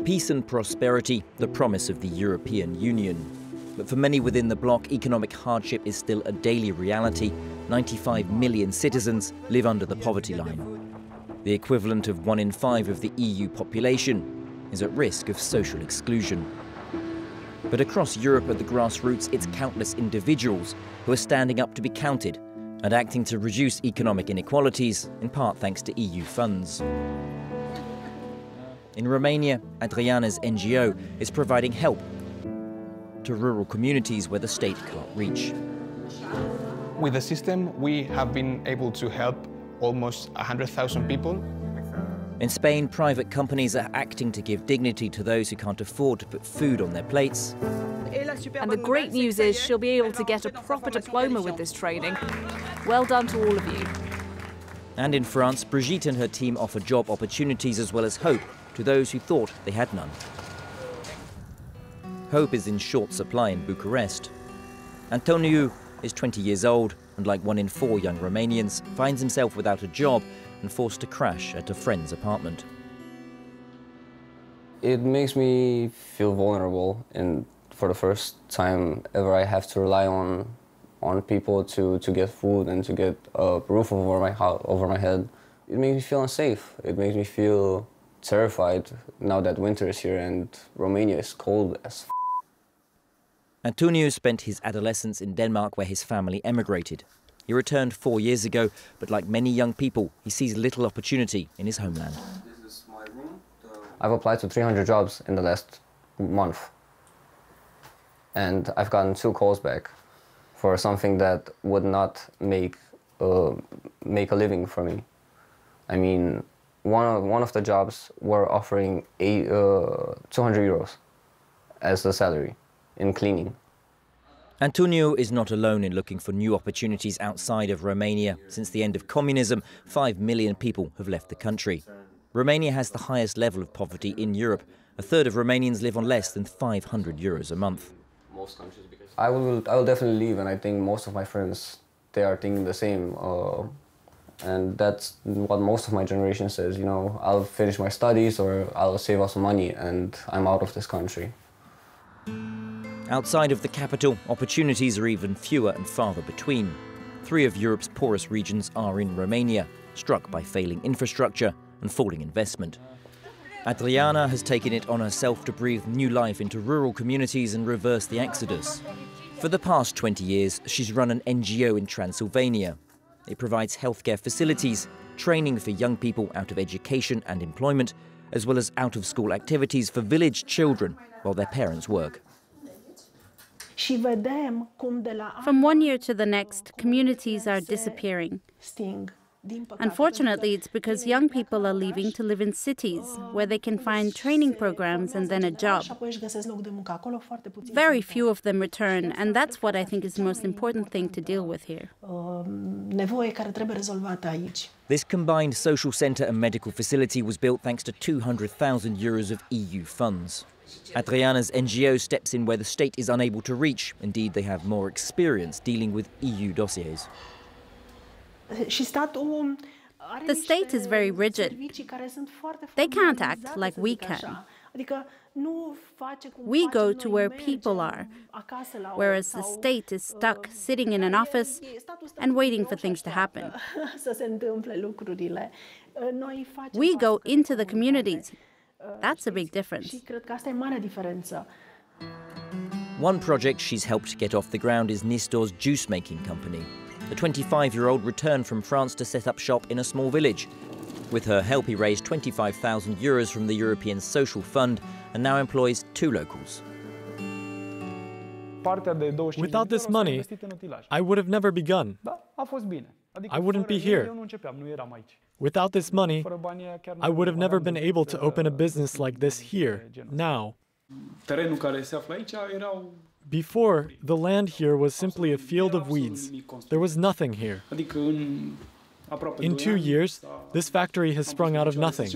Peace and prosperity, the promise of the European Union. But for many within the bloc, economic hardship is still a daily reality. 95 million citizens live under the poverty line. The equivalent of 1 in 5 of the EU population is at risk of social exclusion. But across Europe at the grassroots, it's countless individuals who are standing up to be counted and acting to reduce economic inequalities, in part thanks to EU funds. In Romania, Adriana's NGO is providing help to rural communities where the state can't reach. With the system, we have been able to help almost 100,000 people. In Spain, private companies are acting to give dignity to those who can't afford to put food on their plates. And the great news is she'll be able to get a proper diploma with this training. Well done to all of you. And in France, Brigitte and her team offer job opportunities as well as hope to those who thought they had none. Hope is in short supply in Bucharest. Antoniu is 20 years old and, like 1 in 4 young Romanians, finds himself without a job and forced to crash at a friend's apartment. It makes me feel vulnerable, and for the first time ever I have to rely on people to get food and to get a roof over my head. It makes me feel unsafe. It makes me feel terrified now that winter is here and Romania is cold as f. Antoniu spent his adolescence in Denmark, where his family emigrated. He returned 4 years ago, but like many young people, he sees little opportunity in his homeland. This is my room. I've applied to 300 jobs in the last month, and I've gotten 2 calls back for something that would not make a living for me. I mean, one of the jobs were offering 200 euros as the salary in cleaning. Antoniu is not alone in looking for new opportunities outside of Romania. Since the end of communism, 5 million people have left the country. Romania has the highest level of poverty in Europe. A third of Romanians live on less than 500 euros a month. I will definitely leave, and I think most of my friends, they are thinking the same. And that's what most of my generation says, you know, I'll finish my studies or I'll save up some money and I'm out of this country. Outside of the capital, opportunities are even fewer and farther between. 3 of Europe's poorest regions are in Romania, struck by failing infrastructure and falling investment. Adriana has taken it on herself to breathe new life into rural communities and reverse the exodus. For the past 20 years, she's run an NGO in Transylvania. It provides healthcare facilities, training for young people out of education and employment, as well as out-of-school activities for village children while their parents work. From one year to the next, communities are disappearing. Unfortunately, it's because young people are leaving to live in cities, where they can find training programs and then a job. Very few of them return, and that's what I think is the most important thing to deal with here. This combined social centre and medical facility was built thanks to 200,000 euros of EU funds. Adriana's NGO steps in where the state is unable to reach. Indeed, they have more experience dealing with EU dossiers. The state is very rigid. They can't act like we can. We go to where people are, whereas the state is stuck sitting in an office and waiting for things to happen. We go into the communities. That's a big difference. One project she's helped get off the ground is Nistor's juice-making company. The 25-year-old returned from France to set up shop in a small village. With her help, he raised 25,000 euros from the European Social Fund and now employs 2 locals. Without this money, I would have never begun. I wouldn't be here. Without this money, I would have never been able to open a business like this here, now. Before, the land here was simply a field of weeds. There was nothing here. In 2 years, this factory has sprung out of nothing.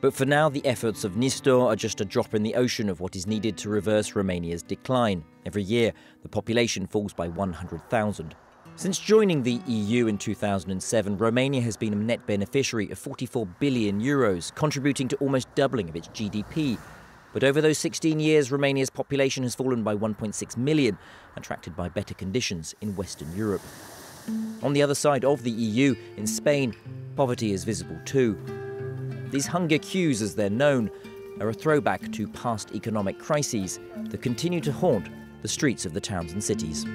But for now, the efforts of Nistor are just a drop in the ocean of what is needed to reverse Romania's decline. Every year, the population falls by 100,000. Since joining the EU in 2007, Romania has been a net beneficiary of 44 billion euros, contributing to almost doubling of its GDP. But over those 16 years, Romania's population has fallen by 1.6 million, attracted by better conditions in Western Europe. On the other side of the EU, in Spain, poverty is visible too. These hunger queues, as they're known, are a throwback to past economic crises that continue to haunt the streets of the towns and cities.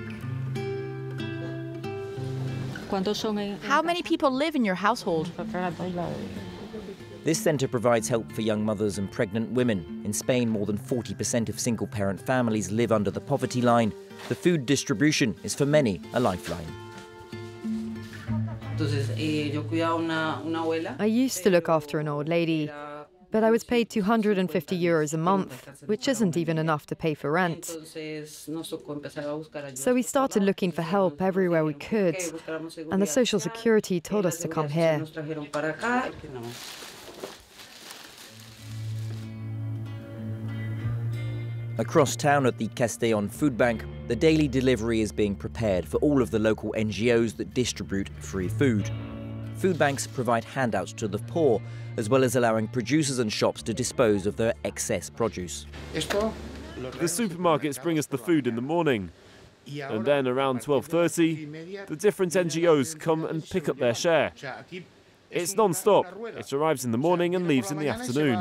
How many people live in your household? This centre provides help for young mothers and pregnant women. In Spain, more than 40% of single-parent families live under the poverty line. The food distribution is for many a lifeline. I used to look after an old lady, but I was paid 250 euros a month, which isn't even enough to pay for rent. So we started looking for help everywhere we could, and the Social Security told us to come here. Across town at the Castellón Food Bank, the daily delivery is being prepared for all of the local NGOs that distribute free food. Food banks provide handouts to the poor, as well as allowing producers and shops to dispose of their excess produce. The supermarkets bring us the food in the morning, and then around 12:30, the different NGOs come and pick up their share. It's non-stop. It arrives in the morning and leaves in the afternoon.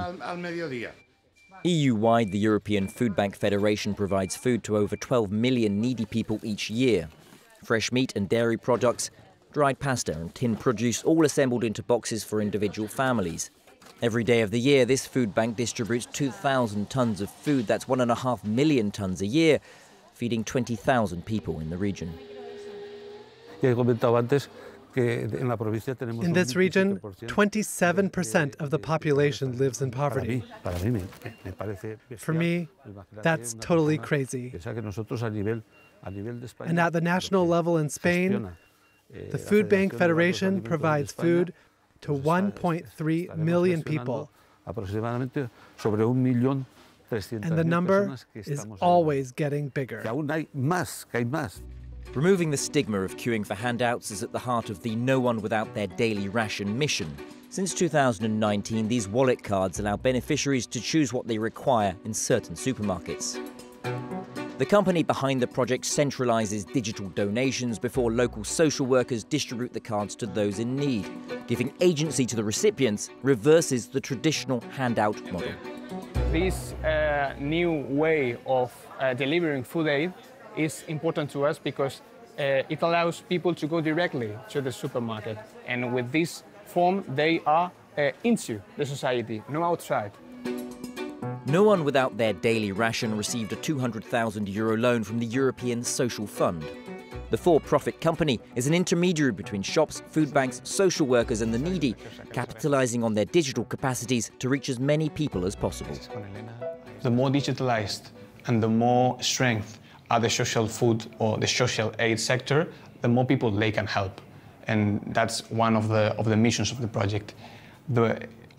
EU-wide, the European Food Bank Federation provides food to over 12 million needy people each year. Fresh meat and dairy products, dried pasta and tin produce, all assembled into boxes for individual families. Every day of the year, this food bank distributes 2,000 tons of food. That's 1.5 million tons a year, feeding 20,000 people in the region. In this region, 27% of the population lives in poverty. For me, that's totally crazy. And at the national level in Spain, the Food Bank Federation provides food to 1.3 million people. And the number is always getting bigger. Removing the stigma of queuing for handouts is at the heart of the No One Without Their Daily Ration mission. Since 2019, these wallet cards allow beneficiaries to choose what they require in certain supermarkets. The company behind the project centralizes digital donations before local social workers distribute the cards to those in need. Giving agency to the recipients reverses the traditional handout model. This new way of delivering food aid is important to us because it allows people to go directly to the supermarket. And with this form, they are into the society, no outside. No One Without Their Daily Ration received a €200,000 loan from the European Social Fund. The for-profit company is an intermediary between shops, food banks, social workers and the needy, capitalizing on their digital capacities to reach as many people as possible. The more digitalized and the more strength are the social food or the social aid sector, the more people they can help. And that's one of the missions of the project.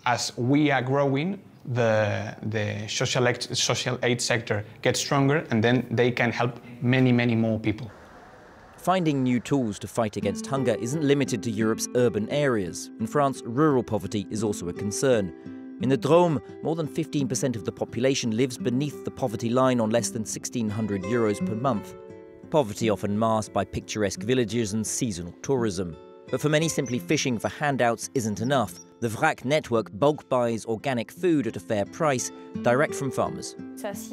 As we are growing, the social aid sector gets stronger, and then they can help many, many more people. Finding new tools to fight against hunger isn't limited to Europe's urban areas. In France, rural poverty is also a concern. In the Drôme, more than 15% of the population lives beneath the poverty line on less than €1,600 per month. Poverty often masked by picturesque villages and seasonal tourism. But for many, simply fishing for handouts isn't enough. The VRAC network bulk buys organic food at a fair price, direct from farmers.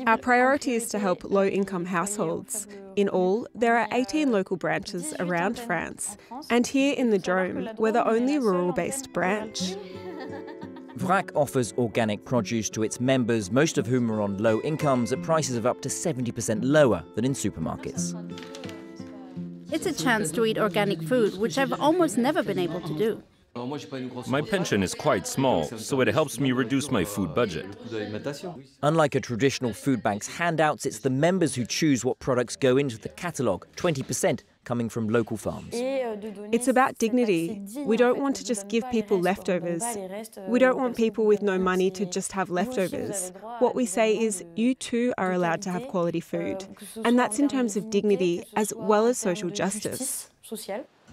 Our priority is to help low-income households. In all, there are 18 local branches around France. And here in the Drôme, we're the only rural-based branch. VRAC offers organic produce to its members, most of whom are on low incomes, at prices of up to 70% lower than in supermarkets. It's a chance to eat organic food, which I've almost never been able to do. My pension is quite small, so it helps me reduce my food budget. Unlike a traditional food bank's handouts, it's the members who choose what products go into the catalogue, 20% coming from local farms. It's about dignity. We don't want to just give people leftovers. We don't want people with no money to just have leftovers. What we say is, you too are allowed to have quality food. And that's in terms of dignity as well as social justice.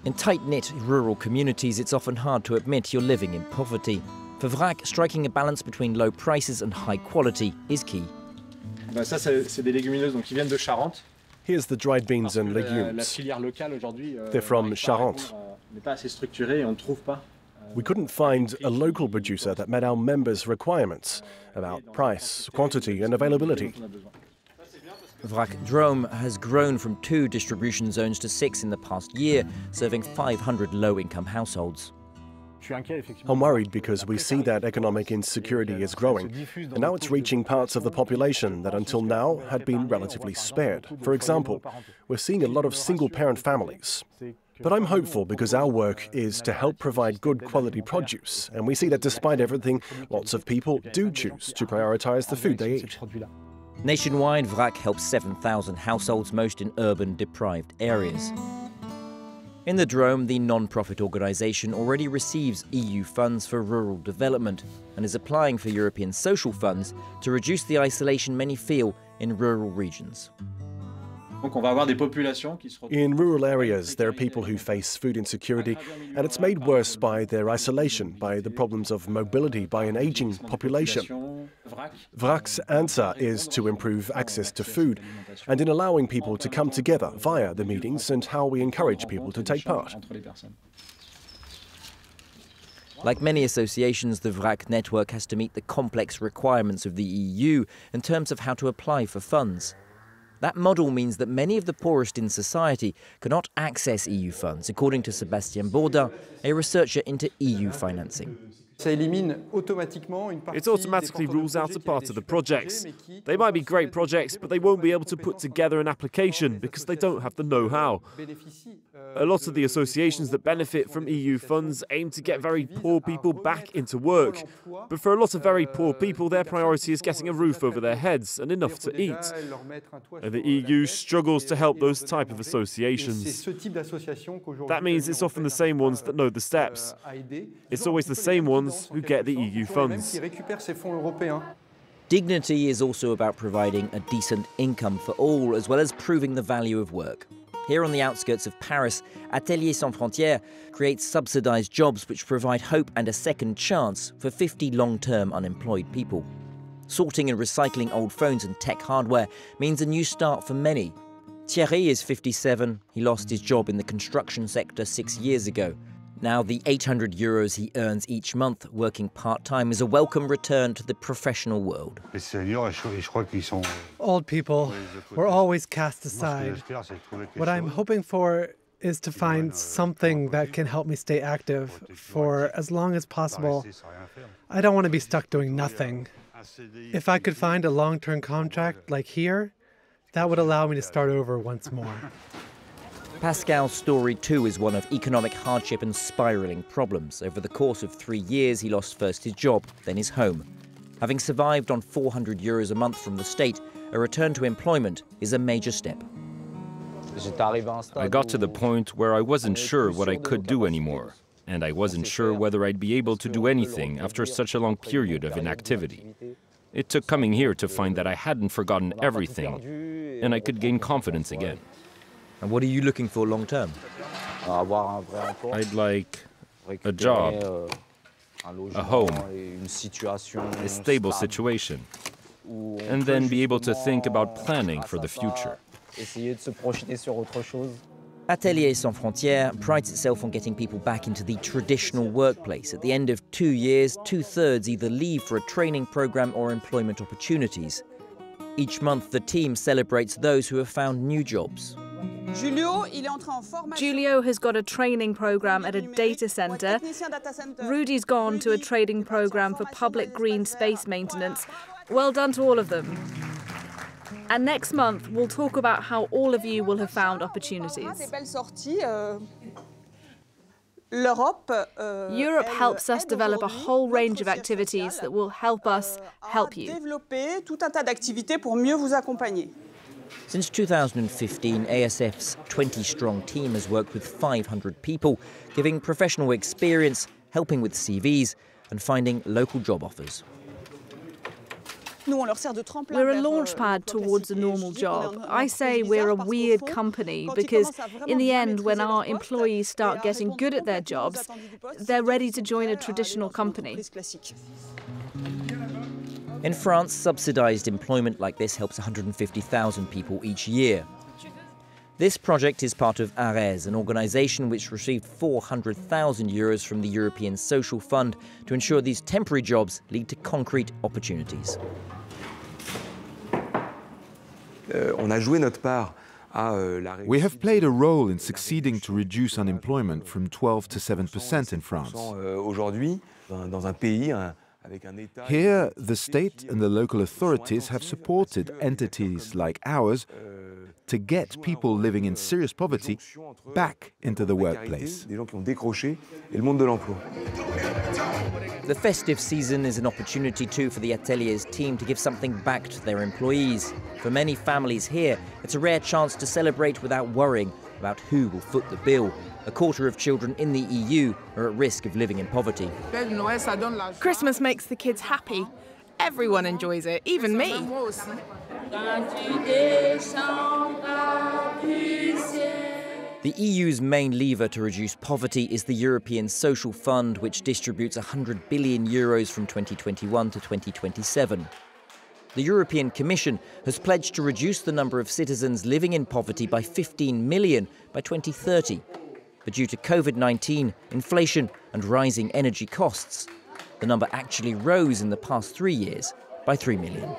In tight-knit rural communities, it's often hard to admit you're living in poverty. For Vrac, striking a balance between low prices and high quality is key. Ça, c'est des légumineuses qui viennent de Charente. Here's the dried beans and legumes. They're from Charente. We couldn't find a local producer that met our members' requirements about price, quantity and availability. Vrac Drôme has grown from 2 distribution zones to 6 in the past year, serving 500 low-income households. I'm worried because we see that economic insecurity is growing, and now it's reaching parts of the population that until now had been relatively spared. For example, we're seeing a lot of single-parent families. But I'm hopeful because our work is to help provide good quality produce, and we see that despite everything, lots of people do choose to prioritize the food they eat. Nationwide, Vrac helps 7,000 households, most in urban, deprived areas. In the Drôme, the non-profit organisation already receives EU funds for rural development and is applying for European social funds to reduce the isolation many feel in rural regions. In rural areas, there are people who face food insecurity, and it's made worse by their isolation, by the problems of mobility, by an aging population. Vrac's answer is to improve access to food, and in allowing people to come together via the meetings and how we encourage people to take part. Like many associations, the Vrac network has to meet the complex requirements of the EU in terms of how to apply for funds. That model means that many of the poorest in society cannot access EU funds, according to Sébastien Bourdin, a researcher into EU financing. It automatically rules out a part of the projects. They might be great projects, but they won't be able to put together an application because they don't have the know-how. A lot of the associations that benefit from EU funds aim to get very poor people back into work. But for a lot of very poor people, their priority is getting a roof over their heads and enough to eat. And the EU struggles to help those type of associations. That means it's often the same ones that know the steps. It's always the same ones who get the EU funds. Dignity is also about providing a decent income for all, as well as proving the value of work. Here on the outskirts of Paris, Ateliers Sans Frontières creates subsidized jobs which provide hope and a second chance for 50 long-term unemployed people. Sorting and recycling old phones and tech hardware means a new start for many. Thierry is 57. He lost his job in the construction sector 6 years ago. Now the 800 euros he earns each month working part-time is a welcome return to the professional world. Old people were always cast aside. What I'm hoping for is to find something that can help me stay active for as long as possible. I don't want to be stuck doing nothing. If I could find a long-term contract like here, that would allow me to start over once more. Pascal's story too is one of economic hardship and spiralling problems. Over the course of 3 years, he lost first his job, then his home. Having survived on 400 euros a month from the state, a return to employment is a major step. I got to the point where I wasn't sure what I could do anymore, and I wasn't sure whether I'd be able to do anything after such a long period of inactivity. It took coming here to find that I hadn't forgotten everything, and I could gain confidence again. And what are you looking for long term? I'd like a job, a home, a stable situation, and then be able to think about planning for the future. Ateliers Sans Frontières prides itself on getting people back into the traditional workplace. At the end of 2 years, 2/3 either leave for a training program or employment opportunities. Each month, the team celebrates those who have found new jobs. Julio has got a training program at a data center. Rudy's gone to a training program for public green space maintenance. Well done to all of them. And next month, we'll talk about how all of you will have found opportunities. Europe helps us develop a whole range of activities that will help us help you. Since 2015, ASF's 20-strong team has worked with 500 people, giving professional experience, helping with CVs, and finding local job offers. We're a launchpad towards a normal job. I say we're a weird company because in the end, when our employees start getting good at their jobs, they're ready to join a traditional company. In France, subsidised employment like this helps 150,000 people each year. This project is part of ARES, an organisation which received 400,000 euros from the European Social Fund to ensure these temporary jobs lead to concrete opportunities. We have played a role in succeeding to reduce unemployment from 12 to 7% in France. Here, the state and the local authorities have supported entities like ours to get people living in serious poverty back into the workplace. The festive season is an opportunity too for the Atelier's team to give something back to their employees. For many families here, it's a rare chance to celebrate without worrying about who will foot the bill. A quarter of children in the EU are at risk of living in poverty. Christmas makes the kids happy. Everyone enjoys it, even me. The EU's main lever to reduce poverty is the European Social Fund, which distributes 100 billion euros from 2021 to 2027. The European Commission has pledged to reduce the number of citizens living in poverty by 15 million by 2030. But due to COVID-19, inflation and rising energy costs, the number actually rose in the past 3 years by 3 million.